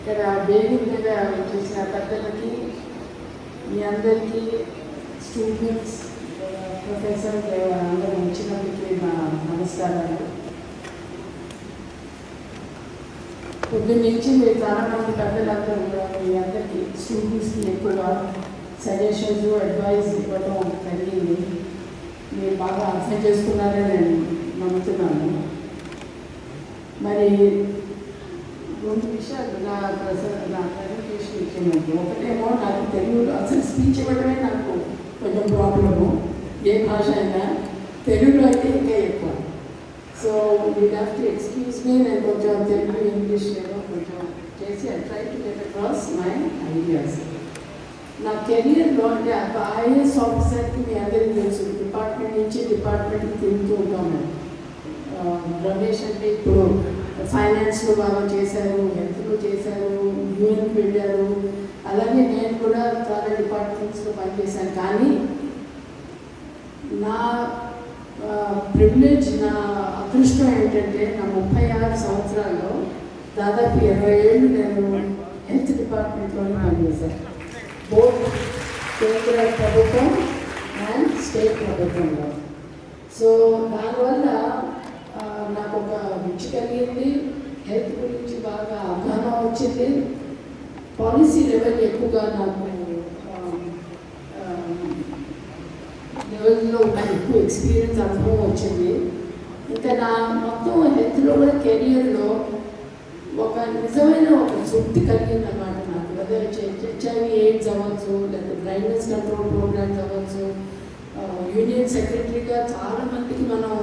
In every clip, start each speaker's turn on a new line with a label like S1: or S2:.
S1: ఇక్కడ వేదిక మీద చూసిన పెద్దలకి, మీ అందరికీ, స్టూడెంట్స్, ప్రొఫెసర్ అందరూ వచ్చినందుకు నా నమస్కారాలు. పొద్దున్న నుంచి మీరు చాలామంది పెద్దలందరూ కూడా మీ అందరికీ స్టూడెంట్స్కి ఎక్కువ సజెషన్స్, అడ్వైస్ ఇవ్వడం జరిగింది. మీరు బాగా అర్థం చేసుకున్నారని నేను నమ్ముతున్నాను. మరి రెండు విషయాలు నా ప్రజెంటేషన్ ఇచ్చినట్టు, ఒకటేమో నాకు తెలుగులో అసలు స్పీచ్ ఇవ్వడమే నాకు కొంచెం ప్రాబ్లము. ఏ భాష అయినా తెలుగులో అయితే ఇంకా ఎక్కువ. So you have to excuse me, నేను కొంచెం తెలుగు ఇంగ్లీష్ ఏదో కొంచెం చేసి I try to get across my ideas. నా కెరియర్లో అంటే ఐఏఎస్ ఆఫీసర్కి మీ అందరికీ తెలుసు, డిపార్ట్మెంట్ నుంచి డిపార్ట్మెంట్కి తిరుగుతూ ఉంటాము. రమేష్ అంటే ఇప్పుడు ఫైనాన్స్లో బాగా చేశారు, హెల్త్లో చేశారు, యూఎన్కి వెళ్ళారు. అలాగే నేను కూడా చాలా డిపార్ట్మెంట్స్లో పనిచేశాను. కానీ నా ప్రివిలేజ్, నా అదృష్టం ఏంటంటే నా 36 సంవత్సరాల్లో దాదాపు 20 ఏళ్ళు నేను హెల్త్ డిపార్ట్మెంట్లోనే పనిచేశాను. బోత్ కేంద్ర ప్రభుత్వం అండ్ స్టేట్ ప్రభుత్వంలో. సో దానివల్ల నాకు ఒక రుచి కలిగింది, హెల్త్ గురించి బాగా అవగాహన వచ్చింది. పాలసీ లెవెల్ ఎక్కువగా నాకు లెవెల్లో ఎక్కువ ఎక్స్పీరియన్స్, అనుభవం వచ్చింది. ఇంకా నా మొత్తం హెల్త్లో కూడా కెరియర్లో ఒక నిజమైన ఒక తృప్తి కలిగిందన్నమాట నాకు. అదే హెచ్ఐవి ఎయిడ్స్ అవ్వచ్చు, లేదా బ్లైండ్నెస్ కంట్రోల్ ప్రోగ్రామ్స్ అవ్వచ్చు, యూనియన్ సెక్రటరీగా చాలామందికి మనం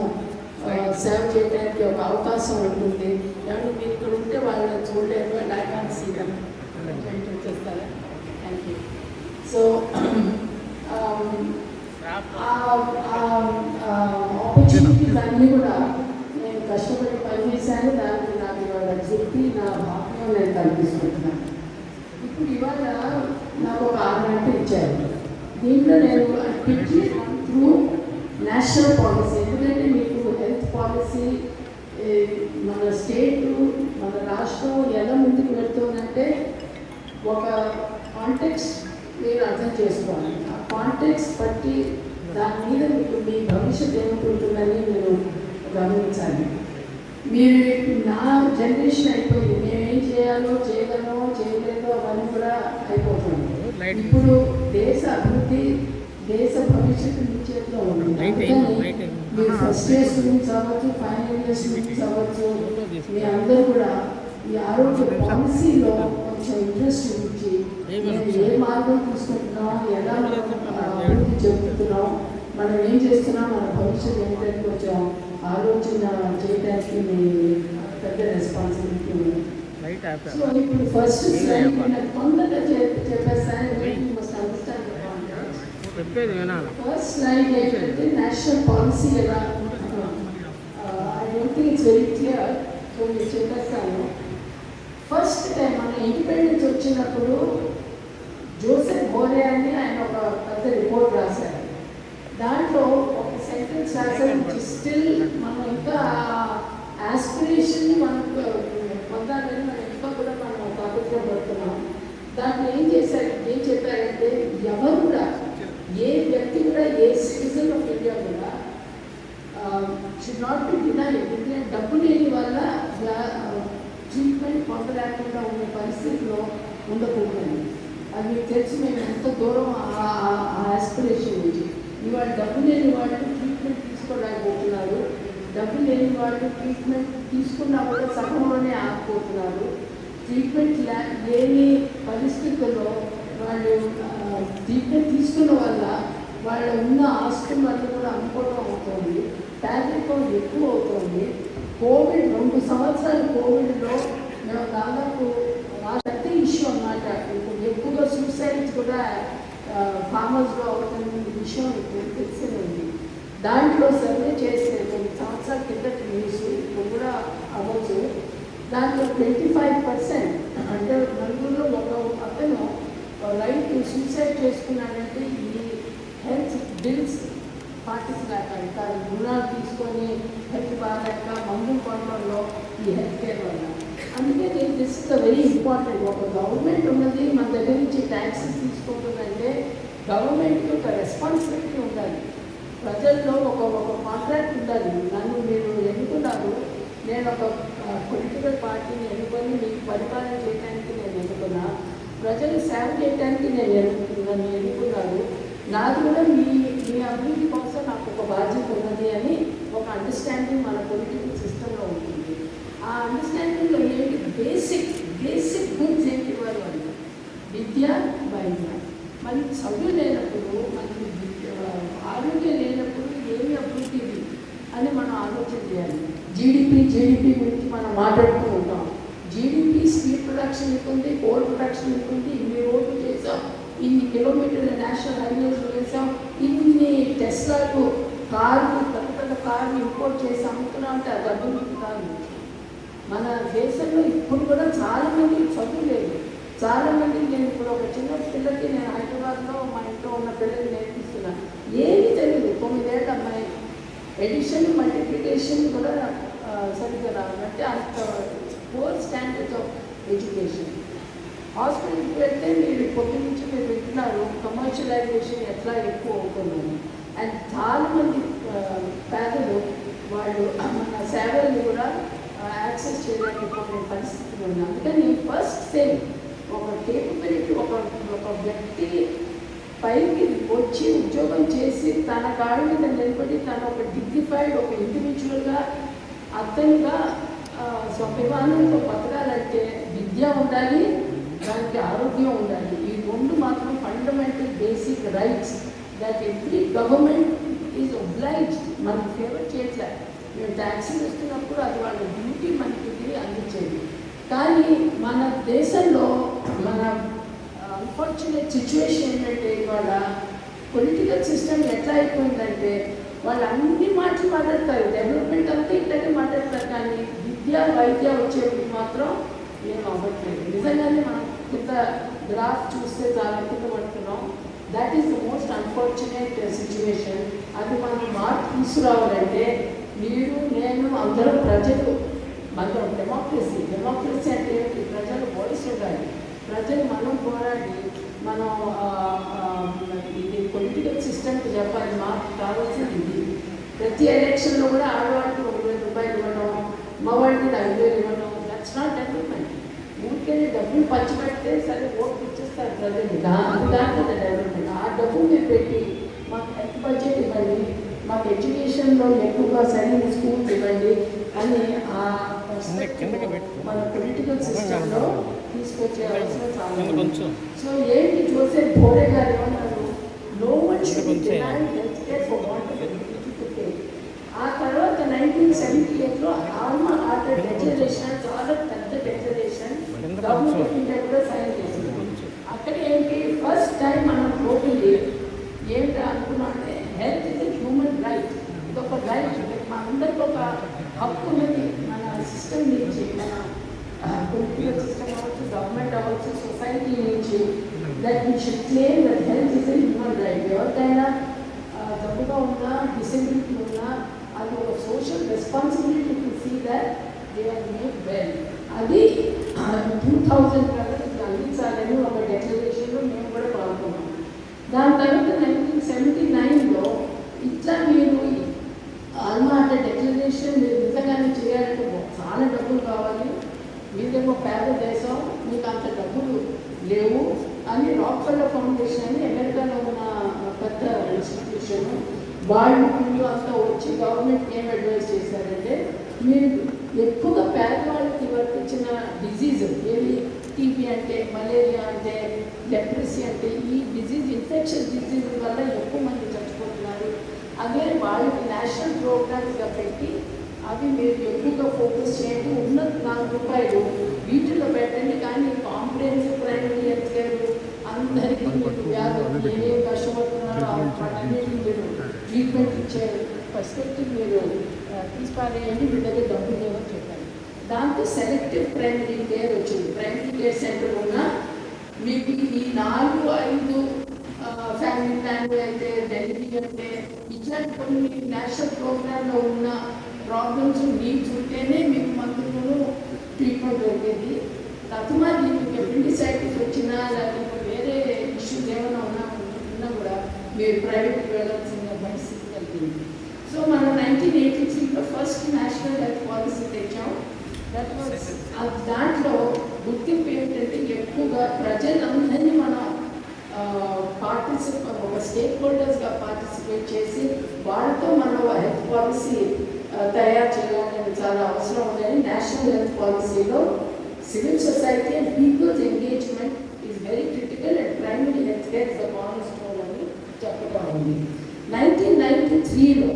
S1: సేవ చేయడానికి ఒక అవకాశం ఉంటుంది. కాబట్టి మీరు ఇక్కడ ఉంటే వాళ్ళని చూడలేరు, డైకాన్ సీఎం చేస్తారా? Thank you. సో ఆపర్చునిటీస్ అన్నీ కూడా నేను కష్టపడి పనిచేశాను. దానికి నాకు ఇవాళ తృప్తి, నా భాగ్యం నేను కల్పిస్తున్నాను. ఇప్పుడు ఇవాళ నాకు ఒక 6 గంటలు ఇచ్చారు. దీంట్లో నేను పిచ్చి త్రూ నేషనల్ పాలసీ, ఎందుకంటే మీకు హెల్త్ పాలసీ మన స్టేటు, మన రాష్ట్రం ఎలా ముందుకు వెళ్తుందంటే ఒక కాంటెక్స్ట్ మీరు అర్థం చేసుకోవాలి. ఆ కాంటెక్స్ట్ బట్టి దాని మీద మీకు మీ భవిష్యత్తు ఏమవుతుందని మీరు గమనించాలి. మీరు నా జనరేషన్ అయిపోయింది, మేమేం చేయాలో, చేయగలమో, చేయలేదో అవన్నీ కూడా అయిపోతుంది. ఇప్పుడు దేశ అభివృద్ధి, దేశ భవిష్యత్తు మీ చేతిలో ఉంది. మీరు ఫస్ట్ ఇయర్ స్టూడెంట్స్ అవ్వచ్చు, ఫైనల్ ఇయర్ స్టూడెంట్స్ అవ్వచ్చు, మీ అందరూ కూడా ఈ ఆరోగ్య పాలసీలో కొంచెం ఇంట్రెస్ట్ చూపించి ఏ మార్గం తీసుకుంటున్నాం, ఎలా అభివృద్ధి చెందుతున్నాం, మనం ఏం చేస్తున్నాం, మన భవిష్యత్తు ఏంటంటే కొంచెం ఆలోచన చేయడానికి మీ పెద్ద రెస్పాన్సిబిలిటీ ఉంది. సో ఇప్పుడు ఫస్ట్ స్లైడ్ తొందరగా చెప్పేస్తాను. ఫస్ట్ స్లైడ్ ఏంటంటే నేషనల్ పాలసీ ఎలా, I don't think it's very clear. So మీరు చెప్పేస్తాను. ఫస్ట్ టైం మన ఇండిపెండెన్స్ వచ్చినప్పుడు జోసెఫ్ బోరే అని ఆయన ఒక పెద్ద రిపోర్ట్ రాశారు. దాంట్లో ఒక సెంటెన్స్ రాశారు, స్టిల్ మనం ఇంకా ఆస్పిరేషన్ని మనం పొందాలని మనం ఇంకా కూడా మనం తాపత్రయం పడుతున్నాం. దాంట్లో ఏం చెప్పారంటే ఎవరు కూడా, ఏ వ్యక్తి కూడా, ఏ సిటిజన్ ఆఫ్ ఇండియా కూడా షుడ్ నాట్ బి డినైడ్. ఎందుకంటే డబ్బు లేని వల్ల ట్రీట్మెంట్ పొందలేకుండా ఉండే పరిస్థితిలో ఉండకూడదు. అది మీకు తెలిసి మేము ఎంత దూరం ఆ ఆస్పిరేషన్ నుంచి. ఇవాళ డబ్బు లేని వాళ్ళు ట్రీట్మెంట్ తీసుకోలేకపోతున్నారు, డబ్బు లేని వాళ్ళు ట్రీట్మెంట్ తీసుకున్నా కూడా సగంలోనే ఆగిపోతున్నారు. ట్రీట్మెంట్ లేని పరిస్థితుల్లో వాళ్ళు ట్రీట్మెంట్ తీసుకున్న వల్ల వాళ్ళ ఉన్న ఆస్తులను కూడా అమ్ముకోవడం అవుతుంది, పేదరికం ఎక్కువ అవుతుంది. కోవిడ్ 2 సంవత్సరాలు కోవిడ్లో మేము దాదాపు పెద్ద ఇష్యూ అన్నమాట. ఇప్పుడు ఎక్కువగా సూసైడ్స్ కూడా ఫార్మర్స్లో అవుతున్న విషయం తెలిసే ఉంది. దాంట్లో సర్వే చేసిన 2 సంవత్సరాల కిందటి న్యూస్ ఇప్పుడు కూడా అవ్వచ్చు. దాంట్లో 25% అంటే నలుగురిలో ఒక అతను రైట్ సూసైడ్ చేసుకున్నాడంటే ఈ హెల్త్ బిల్స్ పాటించలేక, ఇంకా రుణాలు తీసుకొని హెల్త్ బాగాలేక మందులు కొనడంలో ఈ హెల్త్ కేర్ వల్ల. అందుకే this is the very important. ఒక గవర్నమెంట్ ఉన్నది మన దగ్గర నుంచి ట్యాక్సెస్ తీసుకుంటుందంటే గవర్నమెంట్కి ఒక రెస్పాన్సిబిలిటీ ఉండాలి. ప్రజల్లో ఒక కాంట్రాక్ట్ ఉండాలి. నన్ను మీరు ఎన్నుకున్నారు, నేను ఒక పొలిటికల్ పార్టీని ఎన్నుకొని మీకు పరిపాలన చేయడానికి నేను ఎన్నుకున్నా, ప్రజలు సేవ చేయడానికి నన్ను ఎన్నుకున్నారు, నాది కూడా మీ అభివృద్ధి కోసం నాకు ఒక బాధ్యత ఉన్నది అని ఒక అండర్స్టాండింగ్ మన పొలిటికల్ సిస్టంలో ఉంటుంది. ఆ అండర్స్టాండింగ్లో ఏంటి బేసిక్ గుడ్స్ ఏంటి ఇవ్వాలి వాళ్ళు? విద్య, వైద్య. మరి చదువు లేనప్పుడు, మనకి ఆరోగ్యం లేనప్పుడు ఏమి అభివృద్ధి అని మనం ఆలోచన చేయాలి. జీడిపి గురించి మనం మాట్లాడుతూ ఉంటాం. జీడిపి స్టీల్ ప్రొడక్షన్ ఉంటుంది, కోల్ ప్రొడక్షన్ ఉంటుంది, ఇన్ని రోడ్లు చేసాం, ఇన్ని కిలోమీటర్ల నేషనల్ హైవేస్ వేసాం, ఇన్ని టెస్లాలు కార్లు, పెద్ద కార్లు ఇంపోర్ట్ చేసి అమ్ముతున్నాం అంటే అది అభివృద్ధి కాదు. మన దేశంలో ఇప్పుడు కూడా చాలామంది చదువు లేదు. చాలామంది, నేను ఇప్పుడు ఒక చిన్న పిల్లకి, నేను హైదరాబాద్లో మా ఇంట్లో ఉన్న పిల్లలకి నేర్పిస్తున్నాను, ఏమీ తెలియదు, 9 ఏళ్ళ అమ్మాయి. ఎడిషన్, మల్టిప్లికేషన్ కూడా సరిగ్గా రావాలంటే అంత పోర్ స్టాండర్డ్స్ ఆఫ్ ఎడ్యుకేషన్. హాస్పిటల్కి వెళ్తే మీరు పొద్దు నుంచి మీరు వింటున్నారు కమర్షియలైజేషన్ ఎట్లా ఎక్కువ అవుతుందని. అండ్ చాలామంది పేదలు వాళ్ళు మన సేవల్ని కూడా యాక్సెస్ చేయలేకపోయే పరిస్థితులు ఉన్నాయి. అందుకని ఫస్ట్ థింగ్, ఒక కేపబిలిటీ, ఒక వ్యక్తి పైకి వచ్చి ఉద్యోగం చేసి తన కాళ్ళ మీద నిలబడి తను ఒక డిగ్నిఫైడ్, ఒక ఇండివిజువల్గా, అతనిగా స్వాభిమానంతో బతకాలంటే విద్య ఉండాలి, దానికి ఆరోగ్యం ఉండాలి. ఈ రెండు మాత్రం fundamental basic rights that every government is obliged. మనకి ఫేవర్ చేయట్లే. మేము ట్యాక్సీలు ఇస్తున్నప్పుడు అది వాళ్ళ డ్యూటీ మనకి అందించేది. కానీ మన దేశంలో మన అన్ఫార్చునేట్ సిచ్యువేషన్ ఏంటంటే, ఇవాళ పొలిటికల్ సిస్టమ్ ఎట్లా అయిపోయిందంటే వాళ్ళు అన్ని మాటలు మాట్లాడతారు, డెవలప్మెంట్ అంతా ఇట్లాగే మాట్లాడతారు, కానీ విద్య, వైద్య వచ్చేది మాత్రం ఏం అవ్వట్లేదు. నిజంగానే మనం కింద గ్రాఫ్ చూస్తే చాలా కింద పడుతున్నాం. That is the most unfortunate situation. అది మనం మార్పు తీసుకురావాలంటే మీరు, నేను, అందరూ ప్రజలు, మనం డెమోక్రసీ అంటే ప్రజలు వాయిస్ ఉండాలి. ప్రజలు మనం పోరాడి మనం ఇది పొలిటికల్ సిస్టమ్కి చెప్పాలి మార్పు కావాల్సింది ఇది. ప్రతి ఎలక్షన్లో కూడా ఆడవాళ్ళకి 1,000 రూపాయలు ఇవ్వడం, మగవాళ్ళకి 5,000 ఇవ్వడం, దట్స్ నాట్ డెవలప్మెంట్. ఊరికే డబ్బులు పంచిపెడితే సరే ఓట్లు ఇచ్చేస్తారు ప్రజలు, అది కాదు డెవలప్మెంట్. ఆ డబ్బు మీరు పెట్టి మాకు హెల్త్ బడ్జెట్ ఇవ్వండి, మాకు ఎడ్యుకేషన్లో ఎక్కువగా సరైన స్కూల్స్ ఇవ్వండి అని ఆ మన పొలిటికల్ సిస్టంలో తీసుకొచ్చే అవసరం చాలా. సో ఏంటి జోసెఫ్ బోరే గారు ఏమన్నారు, no one should be denied health care for want of ability to pay. ఆ తర్వాత 1978లో ఆల్మా ఆర్డర్ డెక్లరేషన్, చాలా పెద్ద డెక్లరేషన్ గవర్నమెంట్ ఆఫ్ ఇండియా కూడా సైన్ చేసింది. అక్కడ ఏంటి, ఫస్ట్ టైం మనం పోతుంది ఏంటి అనుకున్నాం అంటే health is a human right. ఇది ఒక రైట్, మా అందరికీ ఒక హక్కు ఉన్నది. మన సిస్టమ్ నుంచి, మన పొలిటికల్ సిస్టమ్ అవ్వచ్చు, గవర్నమెంట్ అవ్వచ్చు, సొసైటీ నుంచి, that we should claim that health is a human right. ఎవరికైనా జబ్బుగా ఉన్నా, డిసెబిలిటీ ఉన్నా, అది ఒక social responsibility to see that they are made well. అది 2000 ప్రజలకు అందించాలని ఒక డెక్లరేషన్లో మేము కూడా పాల్గొన్నాం. దాని తర్వాత 1979లో ఇట్లా మీరు ఆల్మాట డెక్లరేషన్ మీరు నిజంగానే చేయాలంటే చాలా డబ్బులు కావాలి, మీదేమో పేద దేశం, మీకు అంత డబ్బులు లేవు అని రాక్ఫెల్లర్ ఫౌండేషన్ అని అమెరికాలో ఉన్న పెద్ద ఇన్స్టిట్యూషన్ వాళ్ళు అంతా వచ్చి గవర్నమెంట్ ఏం అడ్వైజ్ చేశారంటే, మీరు ఎక్కువగా పేదవాళ్ళకి వర్తించిన డిజీజ్ ఏవి, టీబీ అంటే, మలేరియా అంటే, లెప్రసీ అంటే, ఈ డిజీజ్ ఇన్ఫెక్షన్ డిజీజ్ వల్ల ఎక్కువ మంది చచ్చిపోతున్నారు. అదే వాళ్ళకి నేషనల్ ప్రోగ్రామ్స్గా పెట్టి అవి మీరు ఎక్కువగా ఫోకస్ చేయండి, ఉన్న 4 రూపాయలు వీటిలో పెట్టండి. కానీ కాంప్రహెన్సివ్ ప్రైమరీ హెల్త్ కేర్ అందరికీ మీకు వ్యాధులు ఏమేమి కష్టపడుతున్నారో వాటన్నిటికీ మీరు ట్రీట్మెంట్ ఇచ్చే పర్స్పెక్టివ్ మీరు తీసిపారేయండి, మీ దగ్గర డబ్బులు లేవని చెప్పారు. దాంతో సెలెక్టివ్ ప్రైమరీ కేర్ వచ్చింది. ప్రైమరీ కేర్ సెంటర్ ఉన్న మీకు ఈ 4-5 ఫ్యామిలీ ప్లాన్ అయితే, డెలివరీ అంటే, ఇట్లాంటి కొన్ని నేషనల్ ప్రోగ్రాంలో ఉన్న ప్రాబ్లమ్స్, నీడ్స్ ఉంటేనే మీకు మందులను ట్రీట్మెంట్ దొరికేది. తత్మా దీనికి అపెండిసైటిస్ వచ్చినా లేకపోతే వేరే ఇష్యూస్ ఏమైనా ఉన్నా కూడా మీరు ప్రైవేట్కి వెళ్ళాల్సిన పరిస్థితి కలిగింది. సో మనం 1983లో ఫస్ట్ నేషనల్ హెల్త్ పాలసీ తెచ్చాం. దాంట్లో గుర్తింపు ఏంటంటే ఎక్కువగా ప్రజలందరినీ మనం ఒక స్టేక్ హోల్డర్స్గా పార్టిసిపేట్ చేసి వాళ్ళతో మనం హెల్త్ పాలసీ తయారు చేయాలని చాలా అవసరం ఉందని నేషనల్ హెల్త్ పాలసీలో civil society and people's engagement is very critical and primary health care the corner stone అని చెప్పడం ఉంది. 1993లో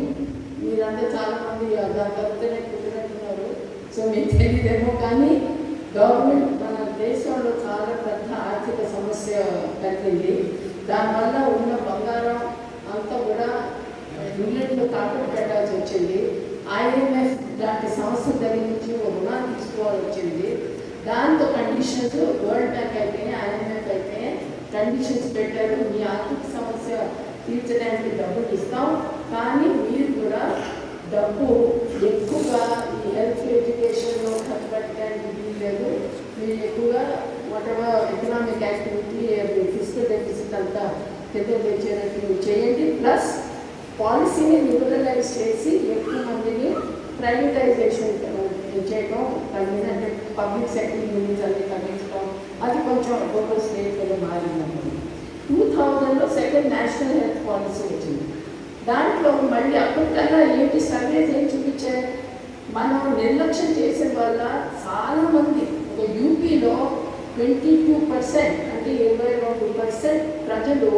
S1: మీరందరూ చాలామంది దాని తప్పుతూనే కుదిరినట్టున్నారు. సో మీకు తెలియదేమో కానీ గవర్నమెంట్ మన దేశంలో చాలా పెద్ద ఆర్థిక సమస్య కలిగింది. దానివల్ల ఉన్న బంగారం అంతా కూడా ఇంగ్లాండ్లో తాకట్టు పెట్టాల్సి వచ్చింది. IMF లాంటి సంస్థ దగ్గర నుంచి రుణాలు తీసుకోవాల్సి వచ్చింది. దాంతో కండిషన్స్ వరల్డ్ బ్యాంక్ అయితే IMF అయితే కండిషన్స్ పెట్టారు. మీ ఆర్థిక సమస్య తీర్చడానికి డబ్బులు ఇస్తాం, కానీ మీరు కూడా డబ్బు ఎక్కువగా ఈ హెల్త్ ఎడ్యుకేషన్లో ఖర్చు పెట్టడానికి వీల్లేదు. మీరు ఎక్కువగా whatever economic activity physical deficit అంతా పెద్ద తెచ్చేటట్టు చేయండి. ప్లస్ పాలసీని లిబరలైజ్ చేసి ఎక్కువ మందిని ప్రైవేటైజేషన్ చేయడం అంటే పబ్లిక్ సెక్టర్ యూనిట్స్ అన్ని తగ్గించడం, అది కొంచెం ఒక్కొక్క స్టేట్లో మారిందన్నమాట. 2000లో సెకండ్ నేషనల్ హెల్త్ పాలసీ వచ్చింది. దాంట్లో మళ్ళీ అప్పటికన్నా ఏంటి సర్వేస్ ఏం చూపించాయి, మనం నిర్లక్ష్యం చేసే వల్ల చాలామంది ఒక యూపీలో 22% అంటే 22% ప్రజలు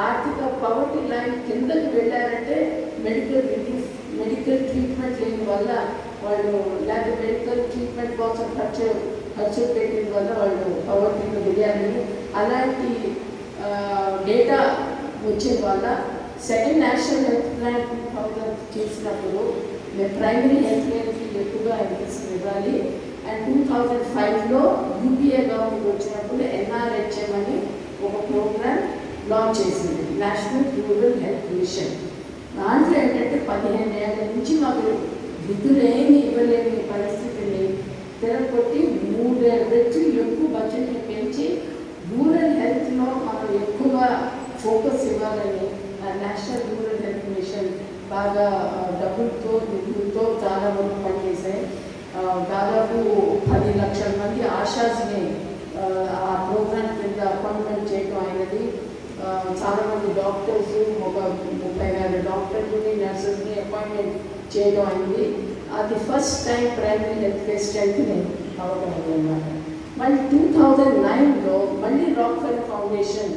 S1: ఆర్థిక పవర్టీ లైన్ కిందకి వెళ్ళారంటే మెడికల్ ట్రీట్మెంట్ లేని వల్ల వాళ్ళు, లేకపోతే మెడికల్ ట్రీట్మెంట్ కోసం ఖర్చు పెట్టిన వల్ల వాళ్ళు పవర్టీలో వెళ్ళారని అలాంటి డేటా వచ్చిన వల్ల సెకండ్ నేషనల్ హెల్త్ ప్లాన్ 2000 చేసినప్పుడు మేము ప్రైమరీ హెల్త్ కేర్కి ఎక్కువగా ఎంఫసిస్ ఇవ్వాలి. అండ్ 2005లో యూపీఏ గవర్నమెంట్ వచ్చినప్పుడు NRHM అని ఒక ప్రోగ్రామ్ లాంచ్ చేసింది, నేషనల్ రూరల్ హెల్త్ మిషన్. దాంట్లో ఏంటంటే 15 ఏళ్ళ నుంచి మాకు విధులేమి ఇవ్వలేని పరిస్థితిని తెరకొట్టి 3 రెట్లు ఎక్కువ బడ్జెట్ని పెంచి రూరల్ హెల్త్లో మనం ఎక్కువగా ఫోకస్ ఇవ్వాలని నేషనల్ రూరల్ హెల్త్ మిషన్ బాగా డబ్బులతో నిధులతో చాలా వరకు పనిచేశాయి. దాదాపు 10 లక్షల మంది ఆశాస్ని ఆ ప్రోగ్రామ్ కింద అపాయింట్మెంట్ చేయడం అయినది. చాలామంది డాక్టర్స్ ఒక 30,000 డాక్టర్ని నర్సెస్ని అపాయింట్మెంట్ చేయడం అయింది. అది first time primary health care స్ట్రెంగ్త్ని అవడం అన్నమాట. మళ్ళీ 2009లో మళ్ళీ Rockefeller foundation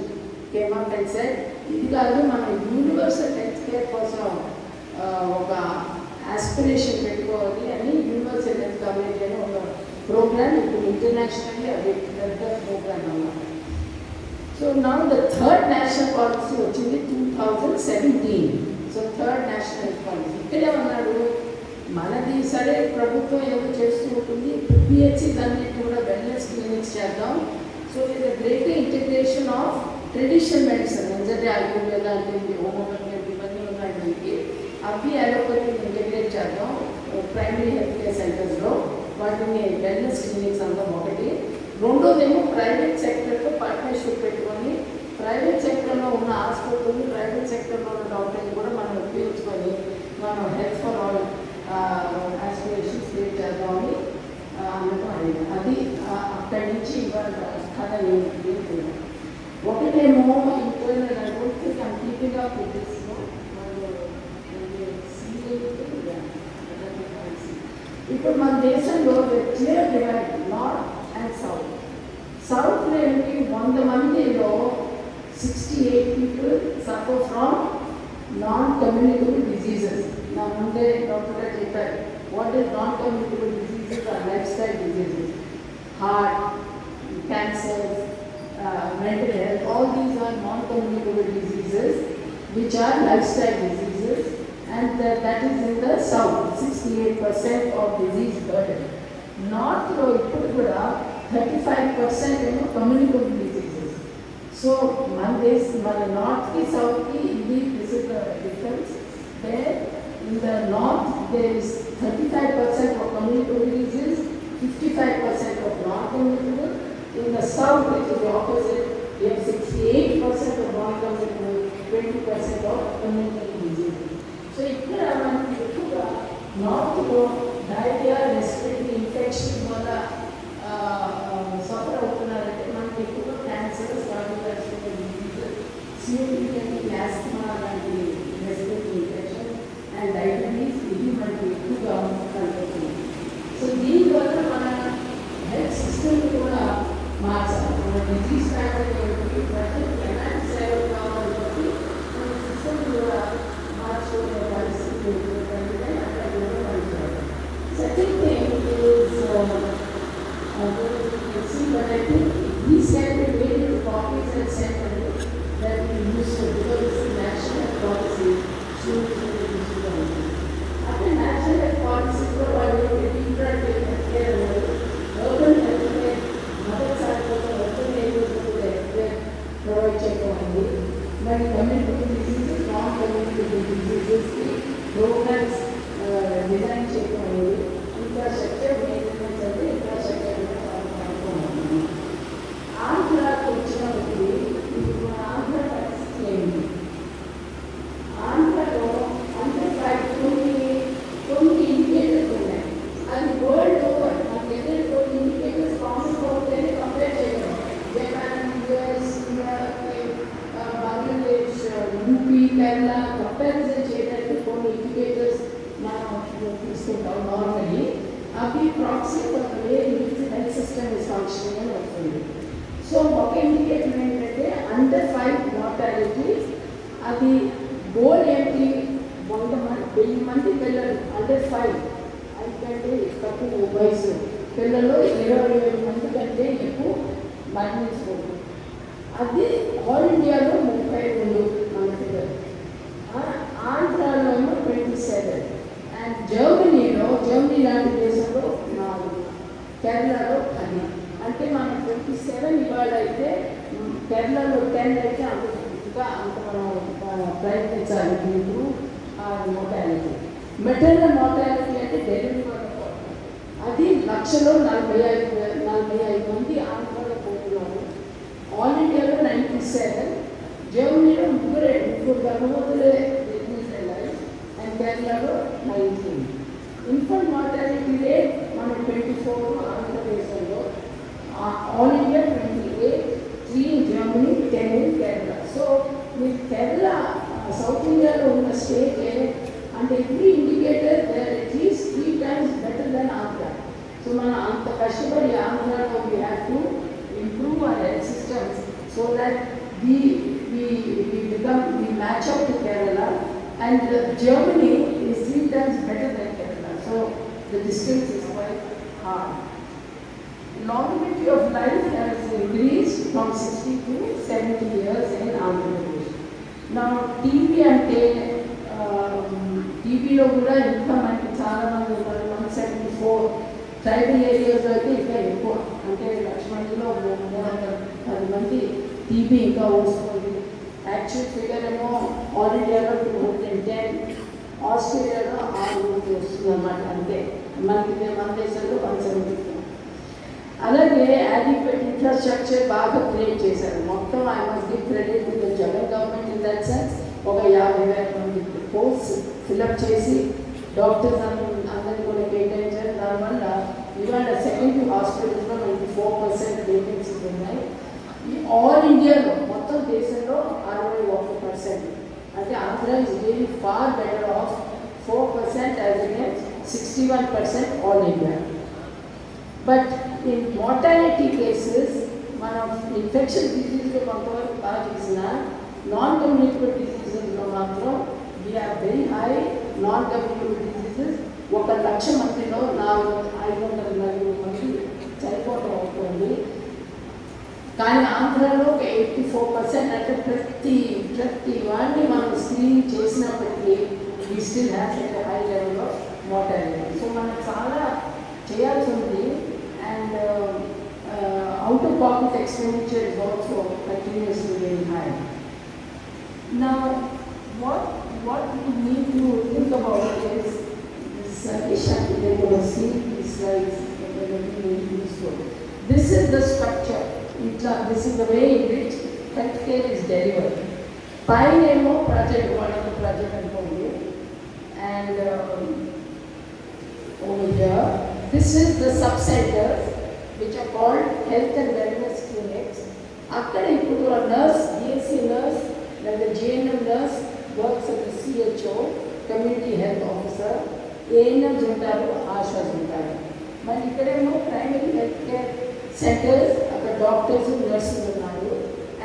S1: came up and said ఇది కాదు, మనం యూనివర్సల్ హెల్త్ కేర్ కోసం ఒక ఆస్పిరేషన్ పెట్టుకోవాలి అని యూనివర్సల్ హెల్త్ కవరేజ్ అని ఒక ప్రోగ్రామ్ ఇప్పుడు ఇంటర్నేషనల్లీ అది పెద్ద ప్రోగ్రామ్ అన్నమాట. So now the third national policy వచ్చింది 2017. సో థర్డ్ నేషనల్ పాలసీ ఇక్కడే ఉన్నాడు మనది. సరే ప్రభుత్వం ఏదో చేస్తూ ఉంటుంది, PHCs అన్నిటి కూడా వెల్నెస్ క్లినిక్స్ చేద్దాం. సో ఇది greater integration of traditional medicine అంటే ఆయుర్వేద లాంటివి, హోమియోపతి ఇవన్నీ ఉన్నాయి మనకి, అవి అలోపతిని ఇంటిగ్రేట్ చేద్దాం ప్రైమరీ హెల్త్ కేర్ సెంటర్స్లో. వాటిని వెల్నెస్ క్లినిక్స్ అంతా ఒకటి. రెండోదేమో ప్రైవేట్ సెక్టర్తో పార్ట్నర్షిప్ పెట్టుకొని ప్రైవేట్ సెక్టర్లో ఉన్న హాస్పిటల్ని, ప్రైవేట్ సెక్టర్లో ఉన్న డాక్టర్ని కూడా మనం ఉపయోగించుకొని మనం health for all aspirations create చేద్దామని అనుకోండి. అది అక్కడి నుంచి ఇవాళ కథ ఏంటి ఒకటేమో ఇంటర్నల్ అనుకుంటే కంప్లీట్గా పెట్టేసుకో. ఇప్పుడు మన దేశంలో clear divide north and south. సౌత్లో ఏంటి 100 మందిలో 68 people suffer from non-communicable diseases. నా ముందే డాక్టర్ గారు చెప్పారు, what is non-communicable diseases are lifestyle diseases, heart, cancer, mental health, all these are non-communicable diseases which are lifestyle diseases, and that is in the south, 68% of disease burden. Northలో ఇప్పుడు కూడా 35% ఏమో communicable diseases. So మన నార్త్కి సౌత్కి ఇది this is the difference. There in the north there is 35% of communicable disease, 55% it is the opposite. We have 68% of bone coming, 20% of communicable diseases. So ఇక్కడ మనకి ఎక్కువగా నార్త్లో diarrhoea, respiratory infection వల్ల suffer అవుతున్నారంటే మనకి ఎక్కువగా cancer, cardiovascular diseases, COPD, asthma లాంటి respiratory infection and diabetes ఇది మనకి ఎక్కువగా కలుగుతుంది. సో దీనివల్ల మన హెల్త్ సిస్టమ్ కూడా మార్చాలి. మన డిజీజ్ ఫ్యాక్టర్ ఏమిటి, ప్రజెంట్ ఎలాంటి సేవలు కావాలి బట్టి మన సిస్టమ్ కూడా మార్చుకునే పరిస్థితి అక్కడ కూడా పనిచేయాలి. Second thing is see, but I think these can be made into copies and sent that we use because it's a national policy. After national health policy, urban health care, mother side urban areas provide check on it. But communicable diseases, non-communicable diseases, programs design check on it. Infrastructure maintenance and infrastructure. ఆంధ్రాకి వచ్చినప్పుడు ఇప్పుడు ఆంధ్ర పరిస్థితి ఏంటి? ఆంధ్రలో under కొన్ని indicators ఉన్నాయి. అది world over మన దగ్గర కొన్ని ఇండికేటర్స్ కామన్ అవుతాయని కంపేర్ చేయడం. Japan, US, Bangladesh, UP, Kerala comparison చేయడానికి కొన్ని ఇండికేటర్స్ మనం తీసుకుంటాం నార్మల్లీ. అవి proxy for way health system is functioning అని వస్తుంది. సో ఒక ఇండికేటర్ ఏంటంటే అండర్ 5 మార్టాలిటీ. అది గోల్ ఏంటి? 1000 మంది పిల్లలు అండర్ 5 అందుకంటే తక్కువ వయసు పిల్లలు 27 మంది కంటే ఎక్కువ మరణించకూడదు. అది ఆల్ ఇండియాలో 32 మన పిల్లలు. ఆంధ్రాలో 27 అండ్ జర్మనీ లాంటి దేశంలో 4, కేరళలో 10. అంటే మనం 27 ఇవాళ అయితే కేరళలో 10 అయితే అంత మనం ప్రయత్నించాలి ఇప్పుడు మోర్టాలిటీ. మెటర్నల్ మోర్టాలిటీ అంటే డెలివరీ వల్ల అది 1,45,000 మంది ఆంధ్రాలో పోతున్నారు. ఆల్ ఇండియాలో 97, జర్మనీలో 3 గర్భవతులే వెళ్ళాలి అండ్ కేరళలో 19. ఇన్ఫెంట్ మార్టాలిటీ రేట్ మనం 24 ఆంధ్రప్రదేశ్లో, all India 28, 3 in Germany, 10 in Kerala. So with Kerala, South India lo unna state and every indicator they are at least 3 times better than Andhra. So mana anta kashtapadi Andhra lo we have to improve our health systems so that we match up to Kerala, and Germany is 3 times better than Kerala. So the distance is quite hard. Longevity of life has increased from 60 to 70 years in Andhra Pradesh. Now TB అంటే టీబీలో కూడా ఇంకా మనకి చాలా మంది ఉన్నారు. 174 tribal areas అయితే ఇంకా ఎక్కువ, అంటే 1,00,000 మందిలో 310 మంది టీబీ ఇంకా వస్తుంది. యాక్చువల్ ఫిగర్ ఏమో ఆల్ ఇండియాలో 210, ఆస్ట్రేలియాలో 6 మంది వస్తుంది అన్నమాట. అంతే మన దేశంలో 174. అలాగే యాడిక్వేట్ ఇన్ఫ్రాస్ట్రక్చర్ బాగా క్రియేట్ చేశారు. మొత్తం I must give credit to the Jagan government in that sense. ఒక 50,000 మంది పోస్ట్ ఫిల్అప్ చేసి డాక్టర్స్ అందరినీ కూడా కేటాయించారు. దానివల్ల ఇవాళ సెకండరీ హాస్పిటల్స్లో మనకి 4% వేకెన్సీస్ ఉన్నాయి. ఆల్ ఇండియాలో మొత్తం దేశంలో 61%. అంటే Andhra is really far better off 4% as against 61% all India. But in mortality cases మనం ఇన్ఫెక్షన్ డిసీజ్లో కొంతవరకు బాగా చేసిన నాన్ కమ్యూనికబుల్ డిసీజెస్లో మాత్రం we're very high. Non communicable diseases 1,00,000 మందిలో 540 మంది చనిపోవడం అవుతుంది. కానీ ఆంధ్రాలో 84%, అంటే ప్రతి వాడిని మనం స్క్రీనింగ్ చేసినప్పటికీ we still have at high level of mortality. So మనం చాలా చేయాల్సి ఉంది. And out-of-pocket expenditure is also continuously very high. Now, what we need to think about is this. They're going to see these slides. They're going to be very useful. This is the structure in this is the way in which healthcare is delivered. పైనేమో project, వాళ్ళకు project అనుకోండి, and over here, this is the sub-centers which are called health and wellness clinics. అక్కడ ఇప్పుడు a nurse, DSC nurse, then the GNM nurse works as a CHO, community health officer, ANMs ఉంటారు, ASHAs ఉంటారు. మరి ఇక్కడేమో primary health care centres, అక్కడ doctors నర్సులు ఉన్నారు,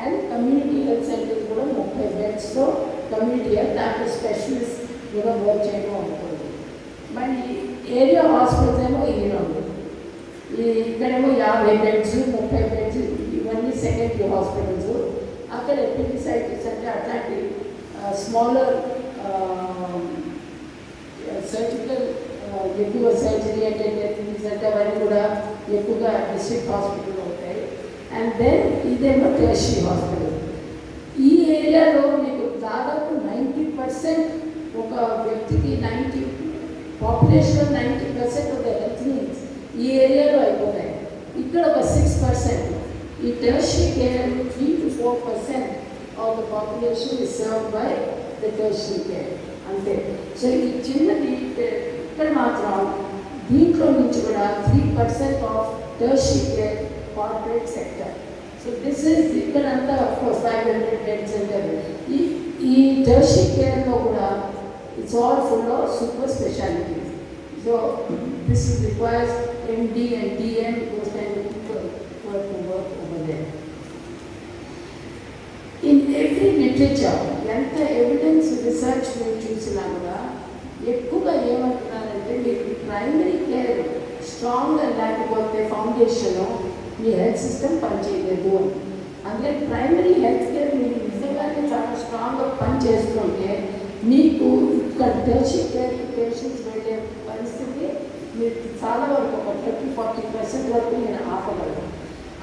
S1: and community health centres కూడా 30 బెడ్స్లో కమ్యూనిటీ హెల్త్ దాంట్లో స్పెషలిస్ట్ కూడా వర్క్ చేయడం ఉంటుంది. మరి ఏరియా హాస్పిటల్స్ ఏమో ఇదిలో ఉంటుంది. ఇక్కడేమో 50 బెడ్స్ 30 బెడ్స్ ఇవన్నీ సెకండరీ హాస్పిటల్స్. అక్కడ ఎపిడిసైటిస్ అంటే అట్లాంటి స్మాలర్ సర్జికల్ ఎక్కువ సర్జరీ అంటే అంటే అవన్నీ కూడా ఎక్కువగా డిస్ట్రిక్ట్ హాస్పిటల్లో ఉంటాయి. అండ్ దెన్ ఇదేమో టెర్షియరీ హాస్పిటల్. ఈ ఏరియాలో మీకు దాదాపు 90% ఒక వ్యక్తికి population 90% of the health needs ఈ ఏరియాలో అయిపోతాయి. ఇక్కడ ఒక 6%. ఈ tertiary care 3 to 4% of the population is served by the tertiary care అంతే. సో ఈ చిన్నది ఇక్కడ మాత్రం దీంట్లో నుంచి కూడా 3% of tertiary care corporate sector. So this is ఇక్కడంతా ఆఫ్కోర్స్ 500 బెడ్స్ సెంటర్. ఈ టెర్షియరీ కేర్లో కూడా it's all full of super specialities. So this requires MD and DM, those kind of people who have to work over there. In every literature, ఎంత evidence research మీరు చూసినా కూడా ఎక్కువగా ఏమంటున్నారంటే మీకు primary care స్ట్రాంగ్గా లేకపోతే ఫౌండేషన్ మీ హెల్త్ సిస్టమ్ పనిచేయలేదు అని. అందుకని ప్రైమరీ హెల్త్ కేర్ మీరు నిజంగానే చాలా స్ట్రాంగ్గా పనిచేస్తుంటే మీకు ఇక్కడ టెర్షియరీ కేర్ పేషెంట్స్ వెళ్ళే పరిస్థితి మీరు చాలా వరకు ఒక 30-40% వరకు నేను ఆపగలను.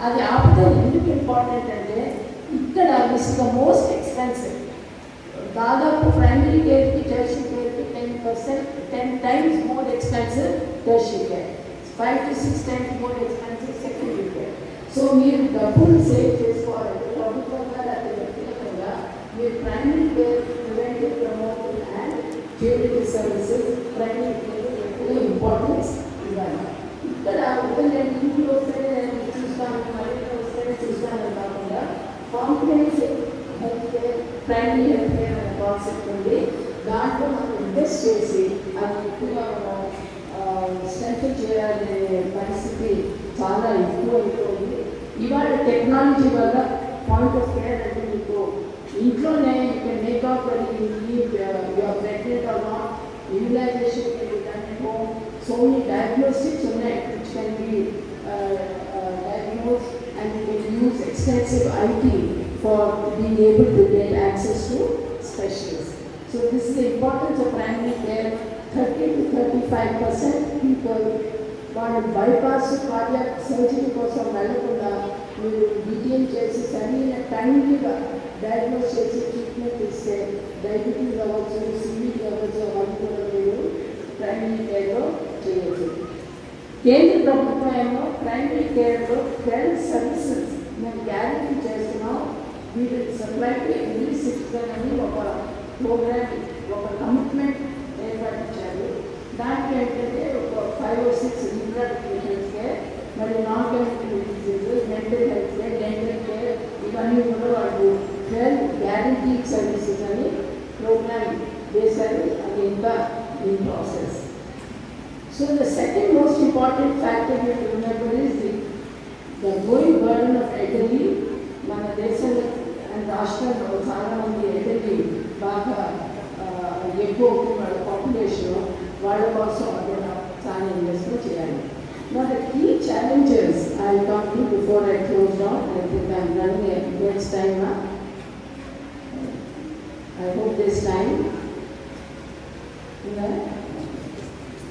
S1: అది ఆపడం ఎందుకు ఇంపార్టెంట్ అంటే ఇక్కడ this is the most expensive. దాదాపు ప్రైమరీ కేర్కి టెర్షియరీ కేర్కి 10 times more expensive tertiary care, 5 to 6 times more expensive secondary care. So మీరు డబ్బులు సేవ్ చేసుకోవాలంటే ప్రభుత్వంగా లేదా వ్యక్తిగతంగా మీరు primary care, preventive, promotive and curative services primary care ఎక్కువ ఇంపార్టెన్స్ ఇవ్వాలి. ఇక్కడ నేను ఇంట్లో వస్తే చూస్తాను, మళ్ళీ వస్తే చూస్తాను కాకుండా comprehensive health care, primary health care అనే కాన్సెప్ట్ ఉంది. దాంట్లో మనం ఇన్వెస్ట్ చేసి అది ఎక్కువగా మనం స్ట్రెంథెన్ చేయాలనే పరిస్థితి చాలా ఎక్కువ అయిపోయింది. ఇవాళ టెక్నాలజీ వల్ల పాయింట్ ఆఫ్ కేర్ అంటే మీకు ఇంట్లోనే you can make out your pregnant are not, immunization can be done at home. So many diagnostics which can be diagnosed, and you can use extensive IT for being able to get access to specialists. So this is the importance of primary care. 30 to 35% people వాళ్ళు bypass cardiac surgery కోసం వెళ్ళకుండా మీరు detain చేసి సరైన టైంగా diagnose చేసి treatment ఇస్తే diabetes అవ్వచ్చు, CVT అవ్వచ్చు, అవన్నీ కూడా మీరు ప్రైమరీ కేర్లో చేయవచ్చు. కేంద్ర ప్రభుత్వం ఏమో ప్రైమరీ కేర్లో 12 సర్వీసెస్ మేము గ్యారెంటీ చేస్తున్నాం. వీటి సప్లై టు ఎవ్రీ సిటిజన్ అని ఒక ప్రోగ్రామ్, ఒక కమిట్మెంట్ ఏర్పాటించారు. దానికి ఏంటంటే ఒక 5 or 6 రిఫరల్ పేషెంట్స్ కేర్, మరి non community diseases, mental health care, dental care, ఇవన్నీ కూడా వాళ్ళు 12 గ్యారెంటీ సర్వీసెస్ అని ప్రోగ్రామ్ వేశారు. అది ఇంకా in process. So the second most important factor you to remember is the growing burden of elderly. మన దేశంలో అండ్ రాష్ట్రంలో చాలామంది ఎల్డర్లీ బాగా ఎక్కువ వాళ్ళ పాపులేషన్, వాళ్ళ కోసం అదే చాలా ఇన్వెస్ట్మెంట్ చేయాలి. Now the key challenges I will come to before I close down. I think I am running against time now. I hope this time. Yeah.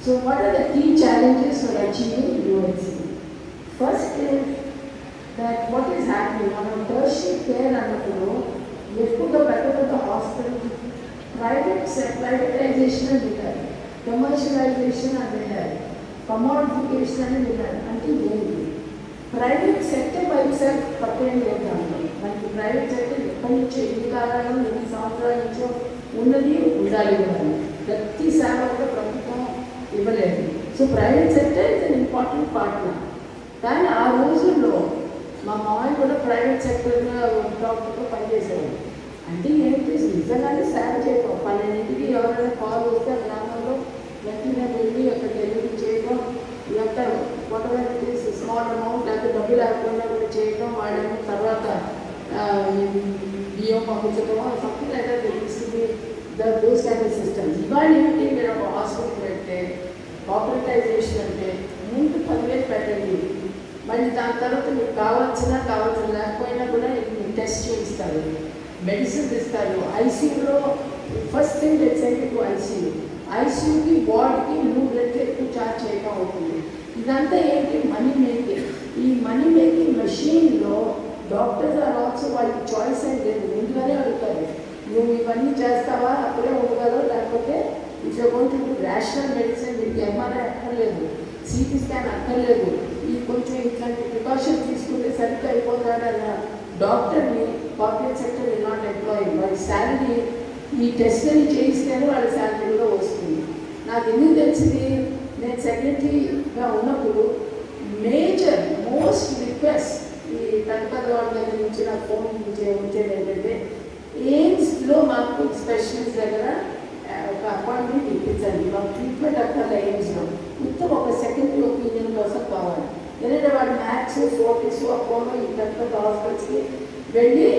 S1: So what are the key challenges for achieving UHC? First is that what is happening on a tertiary care అన్నప్పుడు ఎక్కువగా పెద్ద hospital privatisation అని విన్నారు, commercialisation అని విన్నారు, కమోడిఫికేషన్ అని విన్నారు. అంటే ఏంటి? ప్రైవేట్ సెక్టర్ బై సెల్ఫ్ తప్పేం లేదు దాంట్లో. మనకి ప్రైవేట్ సెక్టర్ ఎప్పటి నుంచో ఎన్ని కాలాలు ఎన్ని సంవత్సరాల నుంచో ఉన్నది ఉండాలి కూడా. ప్రతి సేవ కూడా ప్రభుత్వం ఇవ్వలేదు. So private sector is an important partner. కానీ ఆ రోజుల్లో మా మామయ్య కూడా ప్రైవేట్ సెక్టర్లో డాక్టర్తో పనిచేసేవాడు. అంటే ఏంటి నిజంగానే సేవ చేయడం. 12ంటికి ఎవరైనా కాల్ వస్తే గ్రామంలో వెంటనే వెళ్ళి అక్కడ డెలివరీ చేయడం, ఇదంతా వాటెవర్ స్మాల్ అమౌంట్ లేకపోతే డబ్బు లేకుండా కూడా చేయడం, వాళ్ళేమో తర్వాత బియ్యం పంపించడం సంథింగ్ లైక్ దట్ తెలుస్తుంది. Those kind of systems. ఇవాళ ఏంటి, మీరు ఒక హాస్పిటల్ పెడితే కార్పొరేటైజేషన్ అంటే ముందు 10,000 పెట్టండి, మళ్ళీ దాని తర్వాత మీకు కావాల్సిన లేకపోయినా కూడా మీకు టెస్ట్ చేయిస్తారు, మెడిసిన్స్ ఇస్తారు. ఐసీయూలో ఫస్ట్ థింగ్ సెండ్ టు ఐసీయూకి వార్డ్కి 3 రెట్లు ఎక్కువ ఛార్జ్ చేయడం అవుతుంది. ఇదంతా ఏంటి, మనీ మేకింగ్. ఈ మనీ మేకింగ్ మెషిన్లో డాక్టర్స్ ఆర్ ఆల్సో వాళ్ళకి చాయిస్ అని లేదు, ముందుగానే అడుగుతారు, నువ్వు ఇవన్నీ చేస్తావా అప్పుడే ఉండగలవు, లేకపోతే if you going to do rational medicine మీకు ఎంఆర్ఐ అక్కర్లేదు, సిటీ స్కాన్ అక్కర్లేదు, ఈ కొంచెం ఇట్లాంటి ప్రికాషన్ తీసుకుంటే సరిగ్గా అయిపోతాడన్న డాక్టర్ని corporate sector will not employ. వాళ్ళ శాలరీ ఈ టెస్ట్ని చేయిస్తేనే వాళ్ళ శాలరీ కూడా వస్తుంది. నాకు ఎందుకు తెలిసింది, నేను సెక్రటరీగా ఉన్నప్పుడు మేజర్ మోస్ట్ రిక్వెస్ట్ ఈ తనపద వాళ్ళ దగ్గర నుంచి నాకు ఫోన్ వచ్చేది ఏంటంటే, ఎయిమ్స్లో మాకు స్పెషలిస్ట్ దగ్గర ఒక అపాయింట్మెంట్ ఇప్పించండి, మాకు ట్రీట్మెంట్ అక్కడ ఎయిమ్స్లో మొత్తం ఒక సెకండరీ ఒపీనియన్ కోసం కావాలి. ఎందుకంటే వాడు మ్యాథ్స్ ఫోర్టిక్స్ అపోలో ఈ తనపద హాస్పిటల్స్కి వెళ్ళి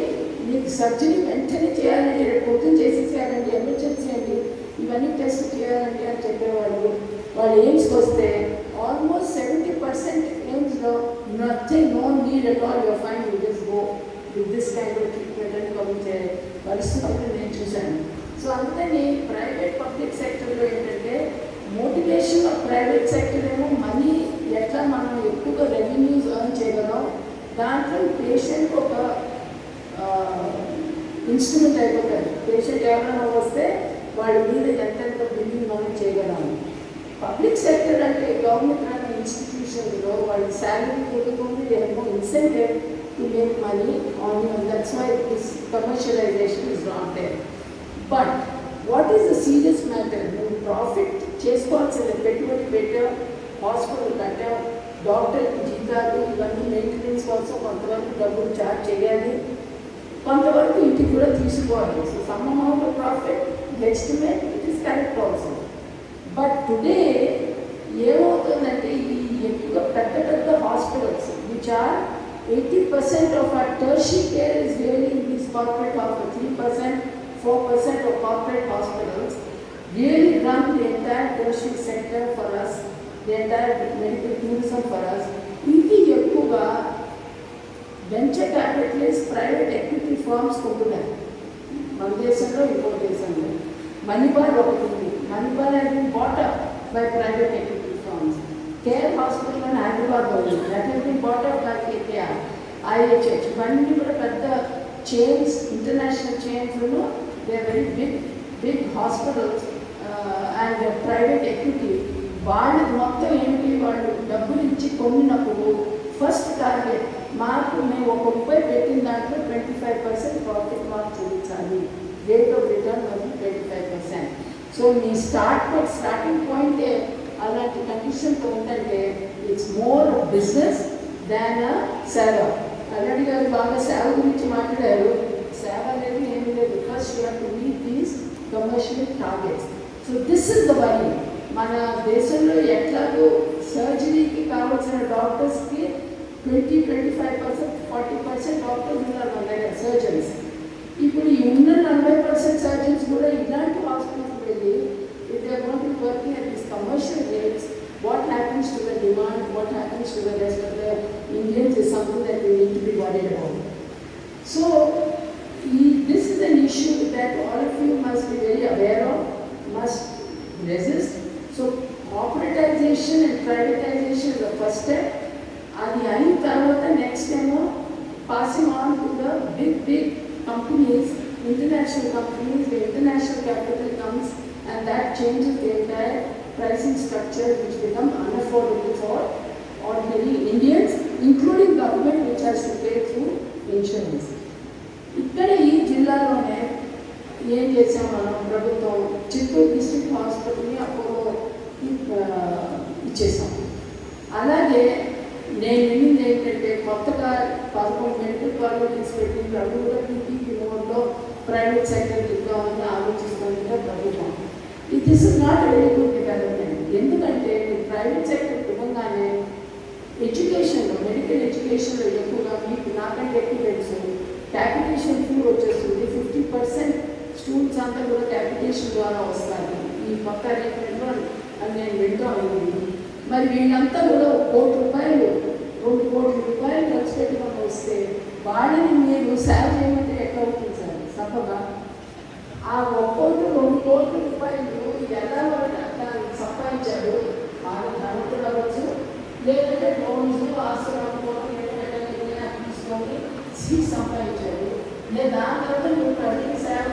S1: మీకు సర్జరీ వెంటనే చేయాలండి, రేపు పొద్దున్న చేసేసేయాలండి, ఎమర్జెన్సీ అండి, ఇవన్నీ టెస్ట్ చేయాలండి అని చెప్పేవాళ్ళు. వాళ్ళు ఎయిమ్స్కి వస్తే ఆల్మోస్ట్ 70% ఎయిమ్స్లో nothing, no need at all, your fine, you just go with this kind of treatment అని పంపించే పరిస్థితులు నేను చూశాను. సో అందుకని ప్రైవేట్ పబ్లిక్ సెక్టర్లో ఏంటంటే మోటివేషన్ ఆఫ్ ప్రైవేట్ సెక్టర్ ఏమో మనీ ఎట్లా మనం ఎక్కువగా రెవెన్యూస్ ఎర్న్ చేయగలం, దాంట్లో పేషెంట్కి ఒక ఇన్స్ట్రుమెంట్ అయిపోతారు. పేషెంట్ ఎవరైనా వస్తే వాళ్ళ మీద ఎంతెంత బిల్లింగ్ మనం చేయగలము. పబ్లిక్ సెక్టర్ అంటే గవర్నమెంట్ రన్ ఇన్స్టిట్యూషన్లో వాళ్ళ శాలరీ కొట్టుకుంటే they have no incentive to make money on you. That's why this commercialisation is not there. But what is the serious matter, నువ్వు ప్రాఫిట్ చేసుకోవాల్సిందే. పెట్టుబడి పెట్టావు, హాస్పిటల్ కట్టావు, డాక్టర్కి జీతాలు ఇవన్నీ మెయింటెనెన్స్ కోసం కొంతవరకు డబ్బులు ఛార్జ్ చేయాలి, కొంతవరకు ఇంటికి కూడా తీసుకోవాలి. So some amount of profit estimate it is correct also. But today ఏమవుతుందంటే ఈ ఎక్కువ పెద్ద పెద్ద hospitals which are 80% of our tertiary care is really in this corporate hospital, 3%, 4% of corporate hospitals really run the entire tertiary sector for us, the entire medical tourism for us. ఇది ఎక్కువగా venture capitalist private equity firms కొంటున్నాయి మన దేశంలో, ఇంకో దేశంలో. మణిపాల్ ఒకటి ఉంది, Manipal has been bought up by private equity firms. Care hospital అని హైదరాబాద్లో ఉంది, that has been bought up by KKR, IHH. ఇవన్నీ కూడా పెద్ద చైన్స్, ఇంటర్నేషనల్ చైన్స్లో they are very big hospitals and private equity. వాళ్ళకి మొత్తం ఏంటి, వాళ్ళు డబ్బులు ఇచ్చి కొన్నప్పుడు ఫస్ట్ టార్గెట్ మాకు మేము ₹1 పెట్టిన దాంట్లో 25% ప్రాఫిట్ మాకు చూపించాలి, రేట్ ఆఫ్ రిటర్న్ అది 25%. సో మీ స్టార్టింగ్ పాయింటే అలాంటి కండిషన్తో ఉందంటే ఇట్స్ మోర్ బిజినెస్ దాన్ సేవ. అల్లడి గారు బాగా సేవ గురించి మాట్లాడారు. సేవ అనేది ఏమీ లేదు, first you have to meet these commercial targets. So this is the worry. మన దేశంలో ఎట్లాగో సర్జరీకి కావాల్సిన డాక్టర్స్కి 20-25%, 40% డాక్టర్స్ ఉన్నారు మన దగ్గర, సర్జన్స్. ఇప్పుడు ఈ ఉన్న 40% సర్జన్స్ కూడా ఇలాంటి హాస్పిటల్స్ వెళ్ళి if they are going to be working at these commercial rates, what happens to the demand, what happens to the rest of the Indians is something that we need to be worried about. So this is an issue that all of you must be very aware of, must resist. So corporatization and privatization is the first step. Adi ayin tarvata next time passing on to the big companies, international companies, the international capital comes and that changes the entire pricing structure which become unaffordable for ordinary Indians, including insurance. ఇక్కడ ఈ జిల్లాలోనే ఏం చేసాం మనం, ప్రభుత్వం Chittoor district హాస్పిటల్ని అప్పుడు ఇచ్చేసాం. అలాగే నేను వినింది ఏంటంటే కొత్తగా 11 మెడికల్ కాలేజెస్ పెట్టి ప్రభుత్వ టీపీపీ మోడ్లో ప్రైవేట్ సెక్టర్ ఇద్దామని ఆలోచిస్తుంది ప్రభుత్వం. This is not very good development. ఎందుకంటే ప్రైవేట్ సెక్టర్ ఇవ్వగానే ఎడ్యుకేషన్లో, మెడికల్ ఎడ్యుకేషన్లో ఎక్కువగా మీకు నాకంటే ఎక్కువ తెలుసు, క్యాపిటేషన్ ఫీ వచ్చేస్తుంది. 50% స్టూడెంట్స్ అంతా కూడా క్యాపిటేషన్ ద్వారా వస్తారు ఈ కొత్త అరేంజ్మెంట్లో అని నేను వింటూ ఉంది. మరి వీళ్ళంతా కూడా ₹1 కోటి 2 కోట్ల రూపాయలు ఖర్చు పెట్టుకొని వస్తే వాళ్ళని మీరు సేవ చేయమంటే ఎట్లా అవుతుంది సార్? సభగా ఆ ₹1 కోటి 2 కోట్ల రూపాయలు ఎలా సంపాదించారు? వాళ్ళ ధనతులు అవ్వచ్చు, లేదంటే లోన్స్ ఆస్తులు తీసుకొని సీట్ సంపాదించారు. లేదా దాని తర్వాత నువ్వు ప్రజలకు సేవ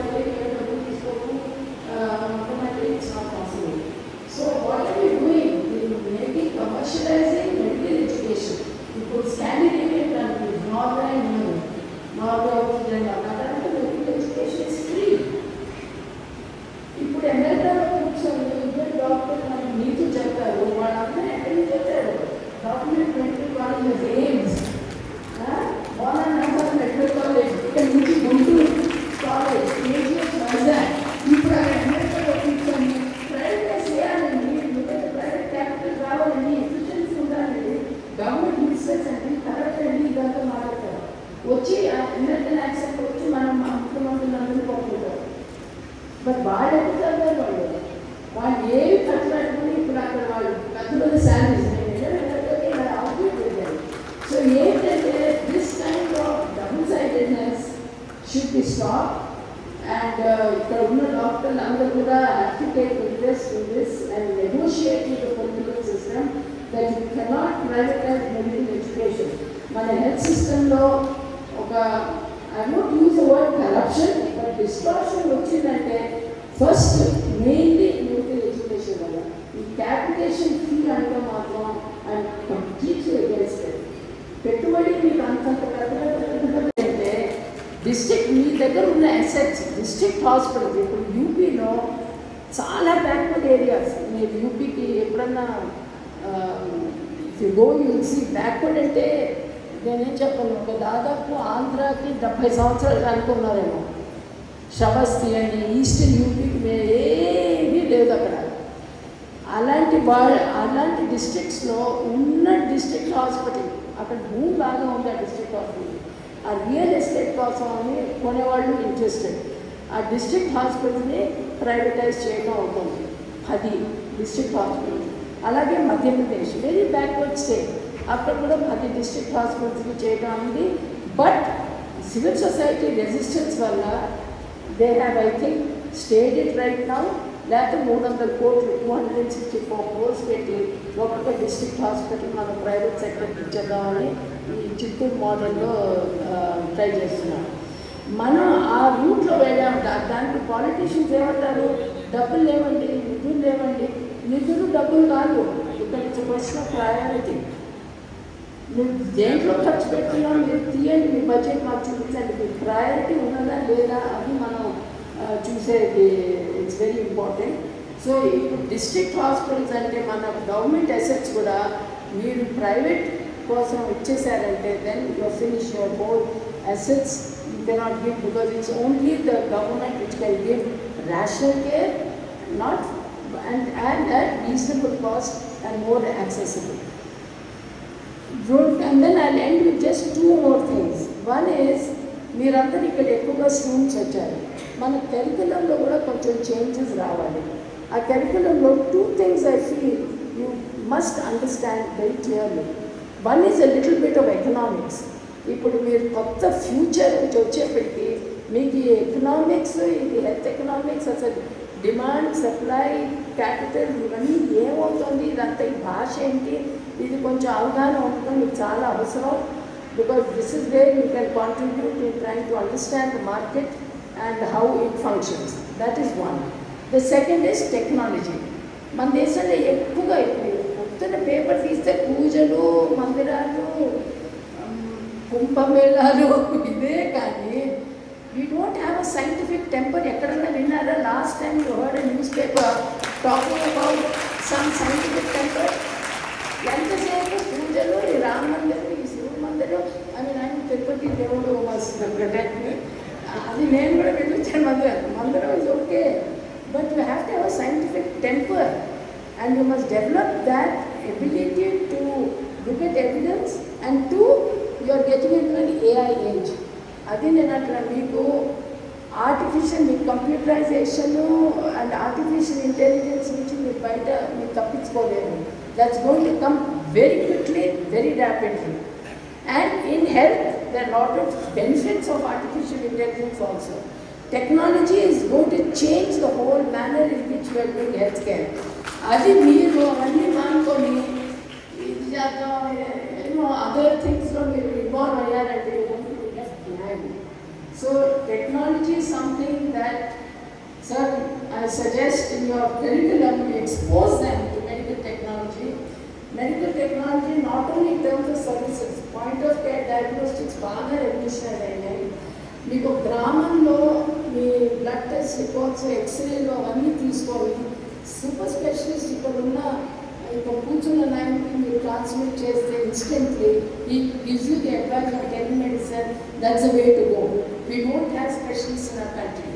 S1: డబ్బులు తీసుకోవడం it's not possible. So what are you doing? Making commercialising medical education. ఇప్పుడు స్కాండినేవియన్ కంట్రీస్, నార్వే అన్నదంటే మెడికల్ ఎడ్యుకేషన్ ఇస్ ఫ్రీ. ఇప్పుడు అమెరికాలో కూర్చొని ఇద్దరు డాక్టర్లు మనకి నీతులు చెప్తారు. వాళ్ళందరూ ఎక్కడి నుంచి వచ్చారు? Government medical college AIIMS, medical college, ఇక్కడ నుంచి గుంటూరు కాలేజ్, కేజీఎస్ వైజాగ్. ఇప్పుడు అమెరికాలో కూర్చొని ప్రైవేట్ చేయాలండి, ప్రైవేట్ క్యాపిటల్ రావాలండి, ఎఫిషియన్సీ ఉండాలండి, గవర్నమెంట్ మినిస్టర్స్ అండి, కరెక్ట్ అండి, ఇదంతా మాట్లాడతారు. వచ్చి అమెరికన్ యాక్సెప్ట్ వచ్చి మనం ముఖ్యమంత్రులందరూ పంపుతారు. బట్ వాళ్ళు ఎప్పుడు చదివారు? వాళ్ళు ఏమి ఖర్చు పెట్టుకుని ఇప్పుడు అక్కడ వాళ్ళు పెద్ద శాలరీస్ అవుట్పుట్ పెట్టారు. సో ఏంటంటే this kind of double sidedness should be stop. And ఇక్కడ ఉన్న డాక్టర్లు అందరూ కూడా have to take interest in this and negotiate with the political system that you cannot privatise medical education. మన హెల్త్ సిస్టంలో ఒక I don't use the word corruption, but distortion వచ్చిందంటే first mainly medical education వల్ల. ఈ క్యాపిటేషన్ fee అంటే మాత్రం I'm completely against it. పెట్టుబడి మీకు అంతంత అంటే డిస్ట్రిక్ట్ మీ దగ్గర ఉన్న అసెట్స్, డిస్ట్రిక్ట్ హాస్పిటల్. ఇప్పుడు యూపీలో చాలా బ్యాక్వర్డ్ ఏరియాస్. మీరు యూపీకి ఎప్పుడన్నా గో యూసి బ్యాక్వర్డ్ అంటే నేనేం చెప్పను, ఒక దాదాపు ఆంధ్రాకి 70 సంవత్సరాలు అనుకున్నారేమో. షబస్తి అని ఈస్టర్న్ యూపీకి ఏమీ లేదు అక్కడ. అలాంటి డిస్ట్రిక్ట్స్లో ఉన్న డిస్ట్రిక్ట్ హాస్పిటల్, అక్కడ భూమి బాగా ఉంది ఆ డిస్ట్రిక్ట్ హాస్పిటల్. ఆ రియల్ ఎస్టేట్ కోసం అని కొనేవాళ్ళు ఇంట్రెస్టెడ్. ఆ డిస్ట్రిక్ట్ హాస్పిటల్ని ప్రైవేటైజ్ చేయడం అవుతుంది. అది డిస్ట్రిక్ట్ హాస్పిటల్. అలాగే మధ్యప్రదేశ్ వెరీ బ్యాక్వర్డ్ స్టేట్, అక్కడ కూడా 10 డిస్ట్రిక్ట్ హాస్పిటల్స్కి చేయడం ఉంది. బట్ సివిల్ సొసైటీ రెసిస్టెన్స్ వల్ల they have I think stayed it right now. లేకపోతే 300 కోట్లు 264 crores పెట్టి ఒక్కొక్క డిస్ట్రిక్ట్ హాస్పిటల్ మనం ప్రైవేట్ సెక్టర్కి ఇచ్చేద్దామని ఈ చిత్తూరు మోడల్లో ట్రై చేస్తున్నాం. మనం ఆ రూట్లో వెళ్ళాము. దానికి పాలిటీషియన్స్ ఏమంటారు? డబ్బులు లేవండి, నిధులు లేవండి. నిధులు డబ్బులు కాదు, ఇక్కడ ఇట్స్ క్వశ్చన్ ఆఫ్ ప్రయారిటీ. మీరు దేంట్లో ఖర్చు పెడుతున్నాం మీరు తీయండి, మీ బడ్జెట్ మాకు చూపించండి. మీ ప్రయారిటీ ఉన్నదా లేదా అది మనం చూసేది. It's very important. సో ఇప్పుడు డిస్ట్రిక్ట్ హాస్పిటల్స్ అంటే మన గవర్నమెంట్ అసెట్స్ కూడా మీరు ప్రైవేట్ కోసం ఇచ్చేసారంటే then you finish your whole assets. You cannot give because it's only the government which can give rational care, not and at reasonable cost and more accessible. And then I'll end with just 2 more things. One is మీరందరూ ఇక్కడ ఎక్కువగా students వచ్చారు. మన కరికులంలో కూడా కొంచెం changes రావాలి. ఆ కరికులంలో 2 things I feel you must understand very clearly. One is a little bit of economics. ఇప్పుడు మీరు కొత్త ఫ్యూచర్ నుంచి వచ్చేప్పటికీ మీకు ఈ ఎకనామిక్స్, ఇది హెల్త్ ఎకనామిక్స్, అసలు డిమాండ్, సప్లై, క్యాపిటల్ ఇవన్నీ ఏమవుతుంది, ఇదంతా ఈ భాష ఏంటి, ఇది కొంచెం అవగాహన ఉండటం మీకు చాలా అవసరం. Because this is where you can contribute in trying to understand the market and how it functions. That is one. The second is technology. మన దేశంలో ఎక్కువగా పొద్దున్న పేపర్ తీస్తే పూజలు, మందిరాలు, కుంభ కుంభమేళాలు ఇదే కానీ we don't have a scientific temper. ఎక్కడన్నా విన్నారా? Last time you heard a news paper talking about some scientific temper. ఎంతసేపు పూజలు, ఈ రామ మందిరం, ఈ శివ మందిరం, అని నేను తిరుపతి దేవుడు ప్రొటెక్ట్ని, అది నేను కూడా వెళ్ళొచ్చాను. మందిరం is okay, but you have to have a scientific temper and you must develop that ability to look at evidence and to you are getting in to an AI age. అది నేను అట్లా మీకు ఆర్టిఫిషియల్, మీకు computerisation and artificial intelligence నుంచి మీరు బయట మీరు తప్పించుకోలేరు. That's going to come very quickly, very rapidly. And in health, there are a lot of benefits of artificial intelligence also. Technology is going to change the whole manner in which we are doing healthcare. Adi meeru avanni maankoni other things lo meeru involve ayyarante you won't be left behind. So technology is something that, sir, I suggest in your curriculum you expose them to medical technology. Medical technology not only in terms of services, point of care diagnostics బాగా revolutionary అయినాయి. మీకు గ్రామంలో మీ blood test reports, ఎక్స్రేలు అవన్నీ తీసుకొని super specialist ఇక్కడ ఉన్న ఇక్కడ కూర్చున్న నాయకుడికి మీరు ట్రాన్స్మిట్ చేస్తే ఇన్స్టెంట్లీ ఈ gives you the advice of telemedicine. That's a way to go. We don't have specialist in our country.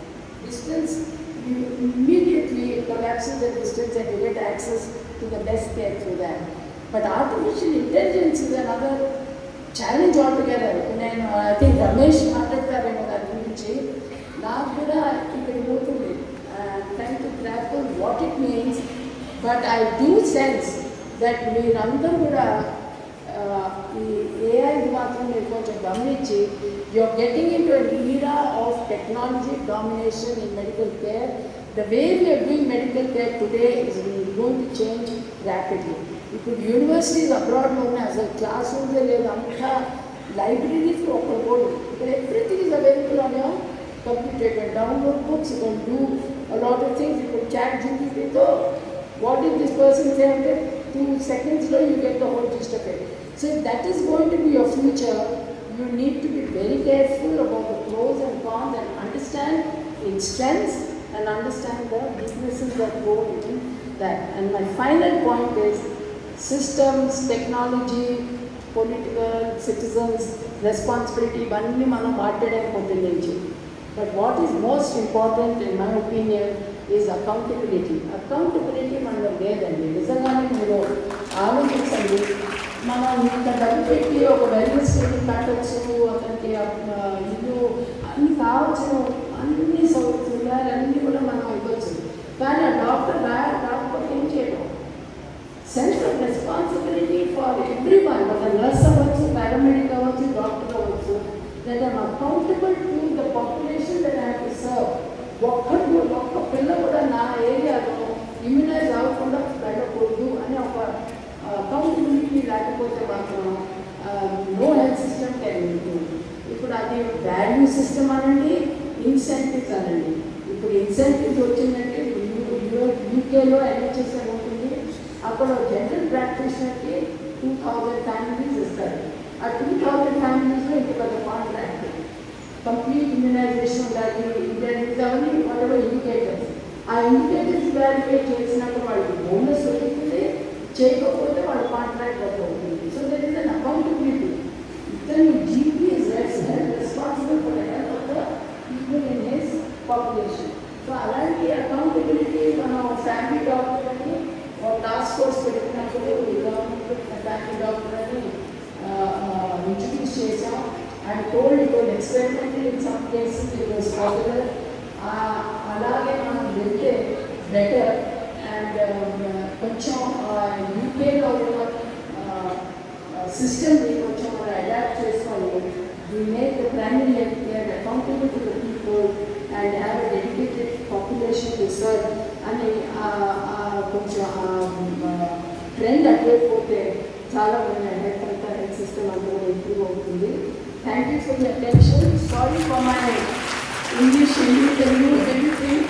S1: Distance, you immediately collapses the distance and you get access to the best care through that. But artificial intelligence is another challenge altogether. నేను I think Ramesh మాట్లాడతారేమో దాని గురించి. నాకు కూడా ఇక్కడ పోతుంది trying to grapple what it means, but I do sense that మీరందరూ కూడా ఈ ఏఐ మాత్రం మీరు కొంచెం గమనించి you are getting into an era of technology domination in medical care. The way we are doing medical care today is going to change rapidly. ఇప్పుడు universities అబ్రాడ్లో ఉన్నాయి, అసలు క్లాస్ రూమ్సే లేదు, అంతా లైబ్రరీస్ ఒక బోర్డు. ఇక్కడ everything is available on your computer. You can download books, you can do a lot of things. ఇప్పుడు chat జీపీటీతో what is this person say అంటే 2 secondsలో you get the whole gist of it. So if that is going to be your future, you need to be very careful about the pros and cons and understand its strengths and understand the weaknesses that go in that. And my final point is systems, technology, political, citizens, responsibility, ఇవన్నీ మనం మాట్లాడకపోతుంది. But what is most important in my opinion is accountability. Accountability మనలో లేదండి. నిజంగానే మీరు ఆలోచించండి. మనం ఇంత డబ్బు పెట్టి ఒక వెల్నెస్ క్లినిక్ పెట్టచ్చు, అతనికి ఇల్లు అన్ని కావాల్సిన అన్ని సౌకర్యాలు అన్నీ కూడా మనం ఇవ్వచ్చు. కానీ ఆ డాక్టర్ రాకపోతే ఏం చేయడం? Sense of responsibility for every one, ఒక నర్స్ అవ్వచ్చు, పారామెడిక్ అవ్వచ్చు, డాక్టర్ అవ్వచ్చు, that I'm accountable to the population that I have to serve. ఒక్క పిల్ల కూడా నా ఏరియాలో ఇమ్యునైజ్ అవ్వకుండా వెళ్ళకూడదు అని ఒక అకౌంటబిలిటీ లేకపోతే మాత్రం no health system can improve. ఇప్పుడు అది వాల్యూ సిస్టమ్ అనండి, ఇన్సెంటివ్స్ అనండి. ఇప్పుడు ఇన్సెంటివ్స్ వచ్చిందంటే యూకేలో ఎన్హెచ్ఎస్ అని ఉంటుంది, అక్కడ జనరల్ ప్రాక్టీషనర్కి 2000 ఫ్యామిలీస్ ఇస్తారు. ఆ 2000 ఫ్యామిలీస్లో ఇంటి పెద్ద కాంట్రాక్ట్, కంప్లీట్ ఇమ్యునైజేషన్ ఉండాలి, ఇంటర్వ్యూస్ అవన్నీ వాటిలో ఇండికేటర్స్. ఆ ఇండికేటర్స్ వాల్యుయేట్ చేసినప్పుడు వాళ్ళకి బోనస్ వస్తుంది, చేయకపోతే వాళ్ళ కాంట్రాక్ట్ రద్దు అవుతుంది. So that is an accountability. ఇతను GP is responsible for the health of the people in his population. So అలాంటి అకౌంటబిలిటీ మనం ఫ్యామిలీ డాక్టర్ అని ఒక టాస్క్ ఫోర్స్ పెట్టినప్పుడు గవర్నమెంట్ ఫ్యామిలీ డాక్టర్ అని ఇంట్రడ్యూస్ చేసాం. And told it was experimental in some cases, it was popular. అలాగే మనం వెళ్తే బెటర్. అండ్ కొంచెం యూకేలో ఉన్న సిస్టమ్ని కొంచెం మనం అడాప్ట్ చేసుకొని we make the primary health care accountable to the people and have a dedicated population to serve అని కొంచెం ట్రెండ్ అట్లేకపోతే చాలా హెల్త్ అంతా హెల్త్ సిస్టమ్ అంతా కూడా ఇంప్రూవ్ అవుతుంది. Thank you for the attention. Sorry for my English, Telugu, everything.